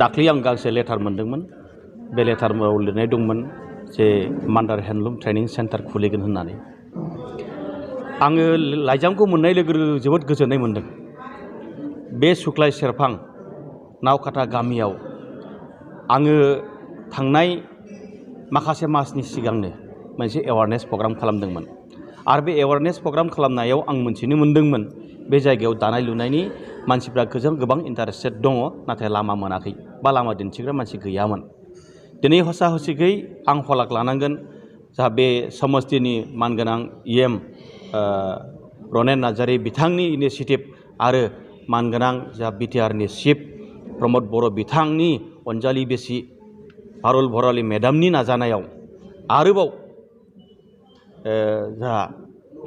दाख्लै आं गांसे लेटार मोनदोंमोन बे लेटाराव लिरनाय दंमोन जे मान्दार हेन्डलुम ट्रेनिं सेन्टार खुलिगोन होननानै आङो लाइजामखौ मोननाय लोगो लोगो जोबोद गोजोननाय मोनदों बे सुक्लाय सेरफां नावकाटा गामियाव आङो थांनाय माखासे मासनि सिगांनो मोनसे एवारनेस प्रग्राम खालामदोंमोन आरो बे एवारनेस प्रग्राम खालामनायाव आं मोनथिनो मोनदोंमोन बे जायगायाव दानाय लुनायनि मानसिफ्रा गोबां इन्टारेस्टेड दङ नाथाय लामा मोनाखै बा लामा दिन्थिग्रा मानसि गैयामोन दिनै हसा हसिखै आं हलाक लानांगोन जा बे समस्तिनि मानगोनां इएम रनेन नार्जारी बिथांनि इनिसिएटिभ आरो मानगोनां जा बिटिआरनि चिफ प्रमद बर' बिथांनि अनजालि बिसि पारुल भराली मेडामनि नाजानायाव आरोबाव जा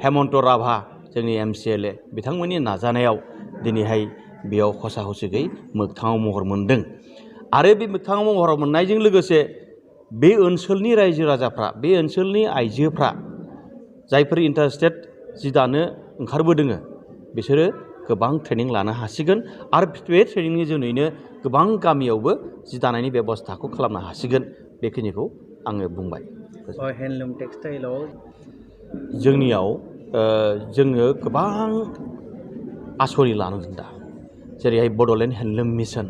हेमन्त राभा जोंनि MCLA बिथांमोननि नाजानायाव दिनैहाय बेयाव हसा हसिखै मोगथाङाव महर मोनदों आरो बे मोगथाङाव महर मोननायजों लोगोसे बे ओनसोलनि रायजो राजाफ्रा बे ओनसोलनि आइजोफ्रा जायफोर इन्टारेस्टेड जि दानो ओंखारबोदों बिसोरो गोबां ट्रेनिं लानो हासिगोन आरो बे ट्रेनिंनि जुनैनो गोबां गामियावबो जि दानायनि बेबस्थाखौ खालामनो हासिगोन बेखिनिखौ आङो बुंबाय हेन्डलुम टेक्सटाइलाव जोंनियाव जोङो गोबां आसनि लानांगोन दा जेरैहाय बड'लेण्ड हेन्डलुम मिशन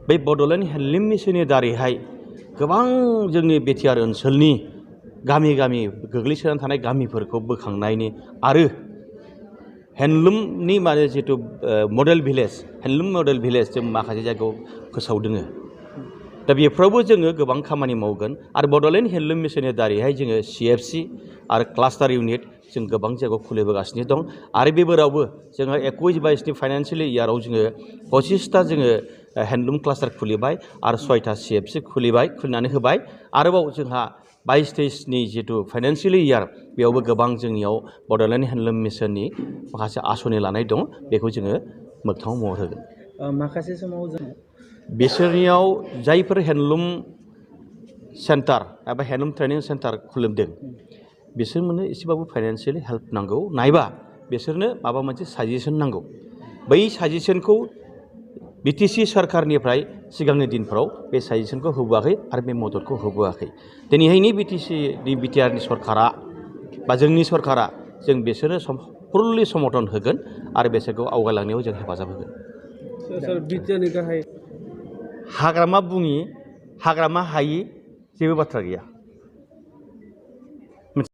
बै बड'लेण्ड हेन्डलुम मिशननि दारैहाय गोबां जोंनि बिटिआर ओनसोलनि गामि गामि गोग्लैसोनानै थानाय गामिफोरखौ बोखांनायनि आरो हेन्डलुमनि माने जिथु model village handloom model village जों माखासे जायगायाव फोसावदों दा बेफ्रावबो जोङो गोबां खामानि मावगोन आरो बड'लेण्ड हेन्डलुम मिशननि दारैहाय जोङो CFC आरो क्लास्टार इउनिट जों गोबां जायगायाव खुलिबोगासिनो दं आरो बेफोरावबो जोङो 21-22नि फाइनान्सियेल इयाराव जोङो 25टा जोङो हेन्डलुम क्लास्टार खुलिबाय आरो 6टा CFC खुलिनानै होबाय आरोबाव जोंहा 22-23नि जिथु फाइनान्सियेल इयार बेयावबो गोबां जोंनियाव बड'लेण्ड हेन्डलुम मिशननि माखासे आसनि लानाय दं बेखौ जोङो मोगथाङाव महर होगोन माखासे समाव जों बिसोरनियाव जायफोर हेन्डलुम सेन्टार एबा हेन्डलुम ट्रेनिं सेन्टार खुलिदों बिसोरनो एसेबाबो फाइनान्सियेलि हेल्प नांगौ नायबा बिसोरनो माबा मोनसे साजेसन नांगौ बै साजेसनखौ BTC सरकारनिफ्राय सिगांनि दिनफोराव बे साजेसनखौ होबोआखै आरो बे मददखौ होबोआखै दिनैहायनि बिटिआरनि सरकारा बा जोंनि सरकारा जों बिसोरनो फुल्लि समर्थन होगोन आरो बिसोरखौ आवगायलांनायाव जों हेफाजाब होगोन हाग्रामा बुङि हाग्रामा हायि जेबो बाथ्रा गैया